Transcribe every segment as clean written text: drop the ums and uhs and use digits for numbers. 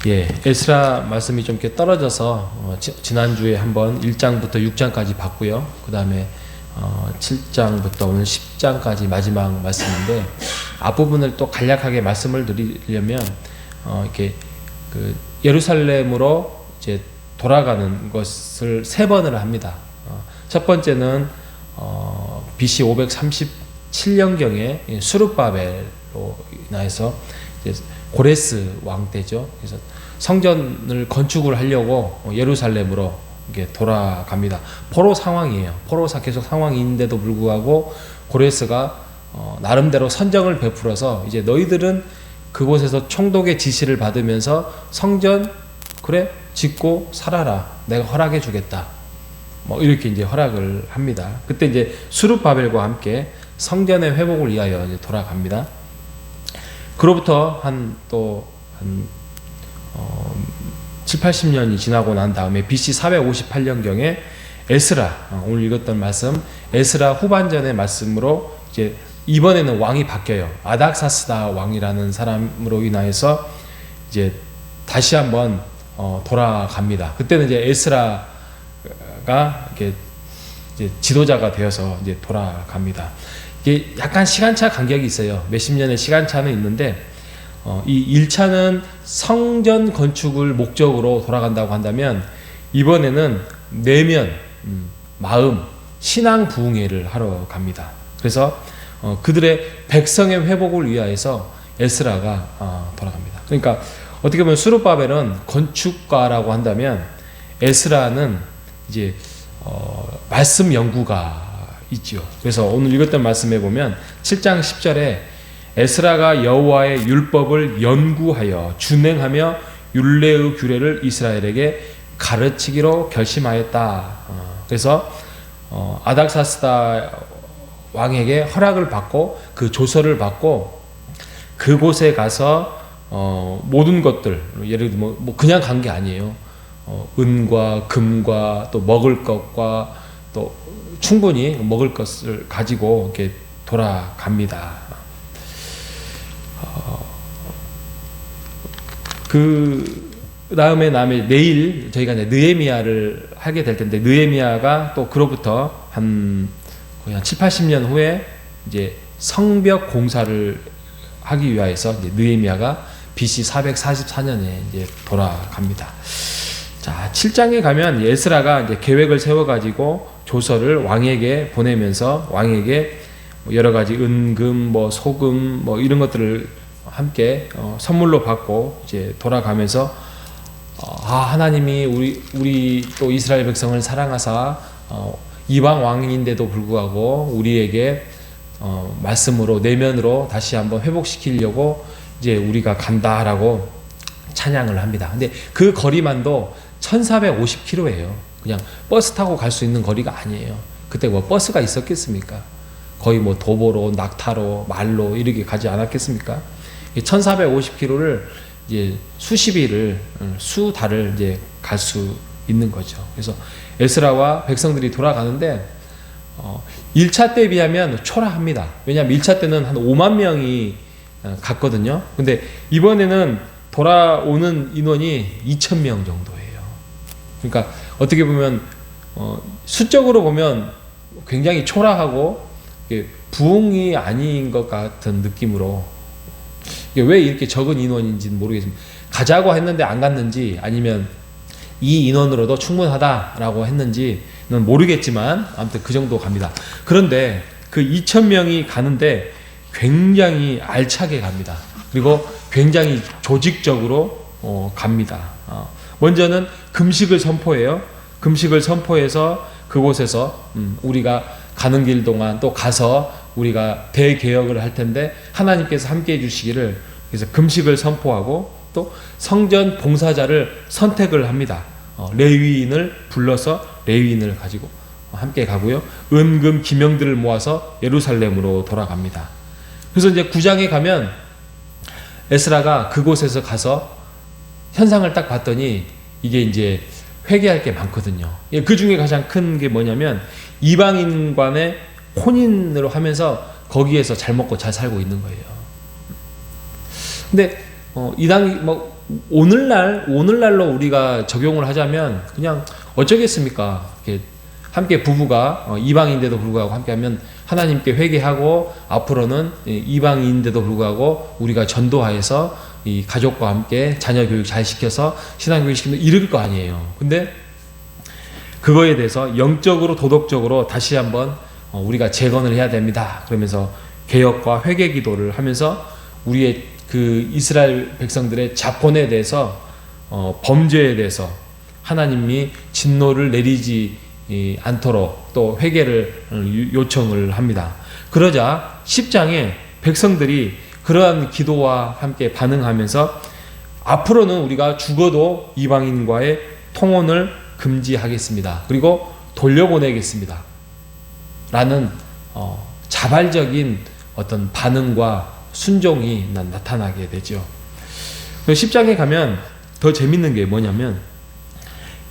예, 에스라 말씀이 좀 이렇게 떨어져서 지난주에 한번 1장부터 6장까지 봤고요. 그 다음에 7장부터 오늘 10장까지 마지막 말씀인데, 앞부분을 또 간략하게 말씀을 드리려면 이렇게 그 예루살렘으로 이제 돌아가는 것을 3번을 합니다. 첫 번째는 BC 537년경에 수르바벨로 인하여서 이제 고레스 왕 때죠. 그래서 성전을 건축을 하려고 예루살렘으로 이게 돌아갑니다. 포로 상황이에요. 계속 상황인데도 불구하고 고레스가 나름대로 선정을 베풀어서 이제 너희들은 그곳에서 총독의 지시를 받으면서 성전 그래 짓고 살아라. 내가 허락해 주겠다. 뭐 이렇게 이제 허락을 합니다. 그때 이제 수르바벨과 함께 성전의 회복을 위하여 이제 돌아갑니다. 그로부터 한 7, 80년이 지나고 난 다음에 BC 458년경에 에스라, 오늘 읽었던 말씀, 에스라 후반전의 말씀으로 이제 이번에는 왕이 바뀌어요. 아닥사스다 왕이라는 사람으로 인하여서 이제 다시 한번 돌아갑니다. 그때는 이제 에스라가 이렇게 이제 지도자가 되어서 이제 돌아갑니다. 이게 약간 시간차 간격이 있어요. 몇십 년의 시간차는 있는데, 이 1차는 성전 건축을 목적으로 돌아간다고 한다면, 이번에는 내면, 마음, 신앙 부흥회를 하러 갑니다. 그래서 그들의 백성의 회복을 위하여서 에스라가 돌아갑니다. 그러니까 어떻게 보면 수르바벨은 건축가라고 한다면, 에스라는 이제 말씀 연구가 있지요. 그래서 오늘 읽었던 말씀에 보면 7장 10절에 에스라가 여호와의 율법을 연구하여 준행하며 율례의 규례를 이스라엘에게 가르치기로 결심하였다. 그래서 아닥사스다 왕에게 허락을 받고 그 조서를 받고 그곳에 가서 모든 것들, 예를 들면 뭐 그냥 간 게 아니에요. 은과 금과 또 먹을 것과 또 충분히 먹을 것을 가지고 이렇게 돌아갑니다. 그 다음에 내일 저희가 이제 느헤미야를 하게 될 텐데, 느헤미야가 또 그로부터 거의 한 7, 80년 후에 이제 성벽 공사를 하기 위하여서 이제 느헤미야가 BC 444년에 이제 돌아갑니다. 자, 7장에 가면 에스라가 이제 계획을 세워가지고 조서를 왕에게 보내면서 왕에게 여러 가지 은금, 소금, 이런 것들을 함께 선물로 받고 이제 돌아가면서 하나님이 우리 또 이스라엘 백성을 사랑하사 이방 왕인데도 불구하고 우리에게 말씀으로 내면으로 다시 한번 회복시키려고 이제 우리가 간다라고 찬양을 합니다. 근데 그 거리만도 1450km예요. 그냥 버스 타고 갈 수 있는 거리가 아니에요. 그때 뭐 버스가 있었겠습니까? 거의 뭐 도보로, 낙타로, 말로 이렇게 가지 않았겠습니까? 1450km를 이제 수달을 이제 갈 수 있는 거죠. 그래서 에스라와 백성들이 돌아가는데 1차 때에 비하면 초라합니다. 왜냐하면 1차 때는 한 5만 명이 갔거든요. 근데 이번에는 돌아오는 인원이 2,000명 정도예요. 그러니까 어떻게 보면 수적으로 보면 굉장히 초라하고 부흥이 아닌 것 같은 느낌으로, 왜 이렇게 적은 인원인지는 모르겠지만 가자고 했는데 안 갔는지 아니면 이 인원으로도 충분하다라고 했는지는 모르겠지만 아무튼 그 정도 갑니다. 그런데 그 2,000명이 가는데 굉장히 알차게 갑니다. 그리고 굉장히 조직적으로 갑니다. 먼저는 금식을 선포해요. 금식을 선포해서 그곳에서 우리가 가는 길 동안 또 가서 우리가 대개혁을 할 텐데 하나님께서 함께 해주시기를, 그래서 금식을 선포하고 또 성전 봉사자를 선택을 합니다. 레위인을 불러서 레위인을 가지고 함께 가고요. 은금 기명들을 모아서 예루살렘으로 돌아갑니다. 그래서 이제 9장에 가면 에스라가 그곳에서 가서 현상을 딱 봤더니 이게 이제 회개할 게 많거든요. 그 중에 가장 큰 게 뭐냐면 이방인간의 혼인으로 하면서 거기에서 잘 먹고 잘 살고 있는 거예요. 근데 이당이 오늘날로 우리가 적용을 하자면 그냥 어쩌겠습니까? 이렇게 함께 부부가 이방인인데도 불구하고 함께하면 하나님께 회개하고 앞으로는 이방인인데도 불구하고 우리가 전도하여서 이 가족과 함께 자녀 교육 잘 시켜서 신앙 교육 시키면 이럴 거 아니에요. 근데 그거에 대해서 영적으로 도덕적으로 다시 한번 우리가 재건을 해야 됩니다. 그러면서 개혁과 회개 기도를 하면서 우리의 그 이스라엘 백성들의 자본에 대해서 범죄에 대해서 하나님이 진노를 내리지 않도록 또 회개를 요청을 합니다. 그러자 10장에 백성들이 그러한 기도와 함께 반응하면서 앞으로는 우리가 죽어도 이방인과의 통혼을 금지하겠습니다. 그리고 돌려보내겠습니다. 라는 자발적인 어떤 반응과 순종이 나타나게 되죠. 10장에 가면 더 재밌는 게 뭐냐면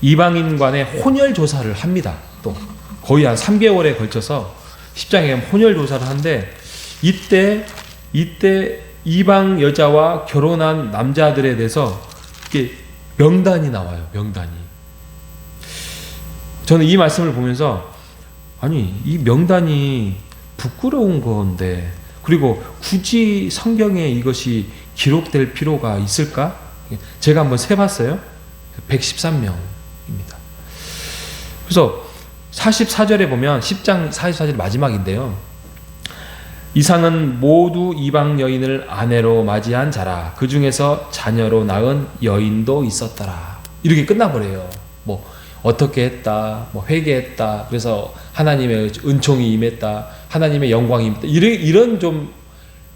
이방인 간의 혼혈 조사를 합니다. 또 거의 한 3개월에 걸쳐서 10장에 혼혈 조사를 하는데 이때 이방 여자와 결혼한 남자들에 대해서 이렇게 명단이 나와요. 명단이. 저는 이 말씀을 보면서 아니 이 명단이 부끄러운 건데 그리고 굳이 성경에 이것이 기록될 필요가 있을까? 제가 한번 세봤어요. 113명입니다. 그래서 44절에 보면 10장 44절 마지막인데요. 이상은 모두 이방 여인을 아내로 맞이한 자라. 그 중에서 자녀로 낳은 여인도 있었더라. 이렇게 끝나버려요. 뭐 어떻게 했다, 뭐 회개했다. 그래서 하나님의 은총이 임했다, 하나님의 영광이 임했다. 이런 좀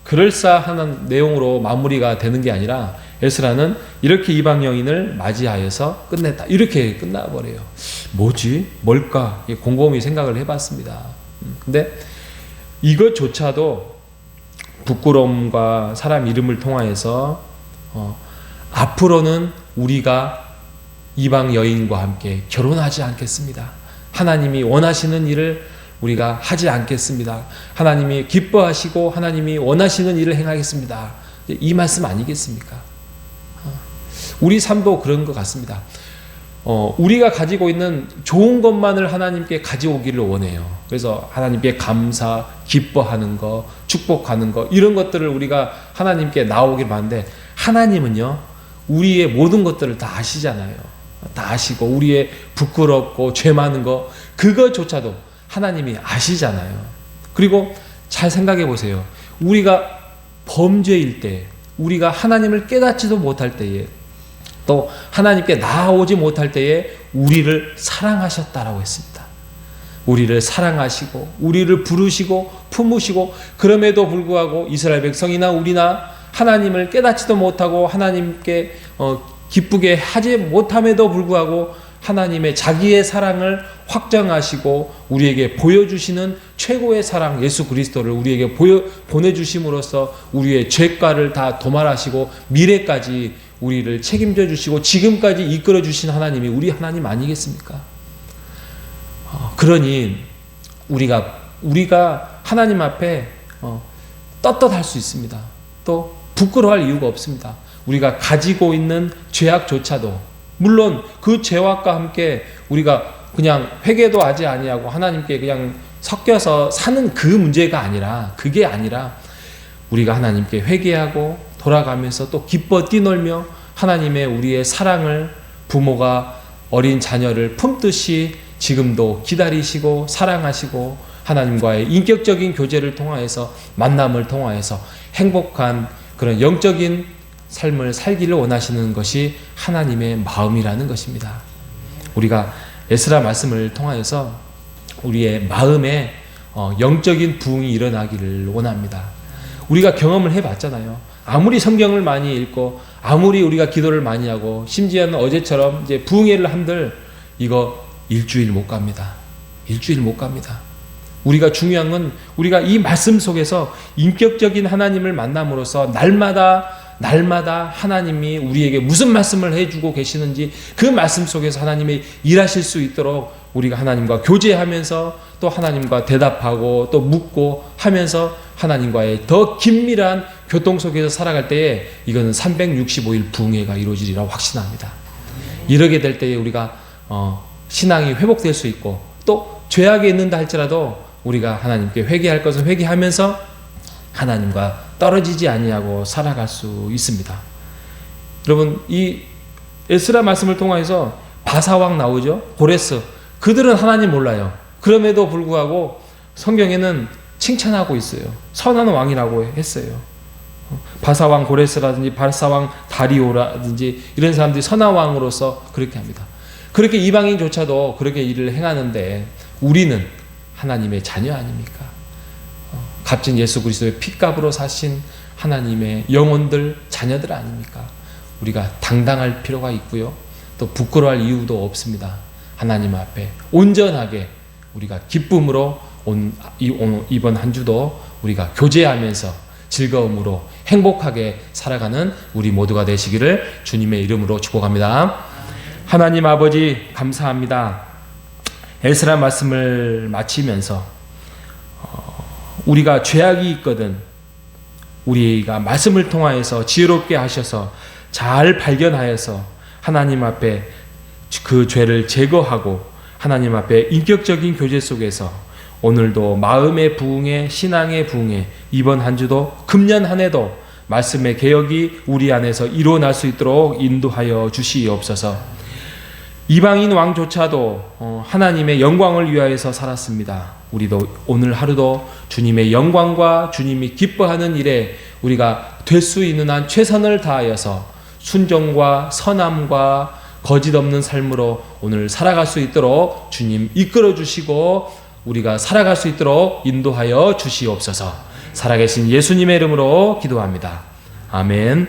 그럴싸한 내용으로 마무리가 되는 게 아니라 에스라는 이렇게 이방 여인을 맞이하여서 끝냈다. 이렇게 끝나버려요. 뭐지? 뭘까? 곰곰이 생각을 해봤습니다. 근데 이것조차도 부끄러움과 사람 이름을 통하여서 앞으로는 우리가 이방 여인과 함께 결혼하지 않겠습니다. 하나님이 원하시는 일을 우리가 하지 않겠습니다. 하나님이 기뻐하시고 하나님이 원하시는 일을 행하겠습니다. 이 말씀 아니겠습니까? 우리 삶도 그런 것 같습니다. 우리가 가지고 있는 좋은 것만을 하나님께 가져오기를 원해요. 그래서 하나님께 감사, 기뻐하는 거, 축복하는 거 이런 것들을 우리가 하나님께 나오길 바라는데 하나님은요 우리의 모든 것들을 다 아시잖아요. 다 아시고 우리의 부끄럽고 죄 많은 거 그거조차도 하나님이 아시잖아요. 그리고 잘 생각해 보세요. 우리가 범죄일 때, 우리가 하나님을 깨닫지도 못할 때에, 또 하나님께 나아오지 못할 때에 우리를 사랑하셨다라고 했습니다. 우리를 사랑하시고 우리를 부르시고 품으시고 그럼에도 불구하고 이스라엘 백성이나 우리나 하나님을 깨닫지도 못하고 하나님께 기쁘게 하지 못함에도 불구하고 하나님의 자기의 사랑을 확정하시고 우리에게 보여주시는 최고의 사랑 예수 그리스도를 우리에게 보내주심으로써 우리의 죄가를 다 도말하시고 미래까지 우리를 책임져 주시고 지금까지 이끌어 주신 하나님이 우리 하나님 아니겠습니까? 그러니 우리가 하나님 앞에 떳떳할 수 있습니다. 또 부끄러워할 이유가 없습니다. 우리가 가지고 있는 죄악조차도 물론 그 죄악과 함께 우리가 그냥 회개도 하지 아니하고 하나님께 그냥 섞여서 사는 그 문제가 아니라 그게 아니라 우리가 하나님께 회개하고 돌아가면서 또 기뻐 뛰놀며 하나님의 우리의 사랑을 부모가 어린 자녀를 품듯이 지금도 기다리시고 사랑하시고 하나님과의 인격적인 교제를 통하여서 만남을 통하여서 행복한 그런 영적인 삶을 살기를 원하시는 것이 하나님의 마음이라는 것입니다. 우리가 에스라 말씀을 통하여서 우리의 마음에 영적인 부흥이 일어나기를 원합니다. 우리가 경험을 해봤잖아요. 아무리 성경을 많이 읽고 아무리 우리가 기도를 많이 하고 심지어는 어제처럼 이제 부흥회를 한들 이거 일주일 못 갑니다. 일주일 못 갑니다. 우리가 중요한 건 우리가 이 말씀 속에서 인격적인 하나님을 만남으로써 날마다 하나님이 우리에게 무슨 말씀을 해주고 계시는지 그 말씀 속에서 하나님이 일하실 수 있도록 우리가 하나님과 교제하면서 또 하나님과 대답하고 또 묻고 하면서 하나님과의 더 긴밀한 교통 속에서 살아갈 때에 이거는 365일 부흥회가 이루어지리라 확신합니다. 이러게 될 때에 우리가 신앙이 회복될 수 있고, 또 죄악에 있는다 할지라도 우리가 하나님께 회개할 것은 회개하면서 하나님과 떨어지지 아니하고 살아갈 수 있습니다. 여러분, 이 에스라 말씀을 통해서 바사왕 나오죠. 고레스. 그들은 하나님 몰라요. 그럼에도 불구하고 성경에는 칭찬하고 있어요. 선한 왕이라고 했어요. 바사왕 고레스라든지 바사왕 다리오라든지 이런 사람들이 선한 왕으로서 그렇게 합니다. 그렇게 이방인조차도 그렇게 일을 행하는데 우리는 하나님의 자녀 아닙니까? 값진 예수 그리스도의 핏값으로 사신 하나님의 영혼들, 자녀들 아닙니까? 우리가 당당할 필요가 있고요. 또 부끄러워할 이유도 없습니다. 하나님 앞에 온전하게 우리가 기쁨으로 이번 한 주도 우리가 교제하면서 즐거움으로 행복하게 살아가는 우리 모두가 되시기를 주님의 이름으로 축복합니다. 하나님 아버지 감사합니다. 에스라 말씀을 마치면서 우리가 죄악이 있거든 우리가 말씀을 통하여서 지혜롭게 하셔서 잘 발견하여서 하나님 앞에 그 죄를 제거하고 하나님 앞에 인격적인 교제 속에서 오늘도 마음의 부흥에, 신앙의 부흥에, 이번 한 주도 금년 한 해도 말씀의 개혁이 우리 안에서 일어날 수 있도록 인도하여 주시옵소서. 이방인 왕조차도 하나님의 영광을 위하여서 살았습니다. 우리도 오늘 하루도 주님의 영광과 주님이 기뻐하는 일에 우리가 될 수 있는 한 최선을 다하여서 순종과 선함과 거짓 없는 삶으로 오늘 살아갈 수 있도록 주님 이끌어 주시고 우리가 살아갈 수 있도록 인도하여 주시옵소서. 살아계신 예수님의 이름으로 기도합니다. 아멘.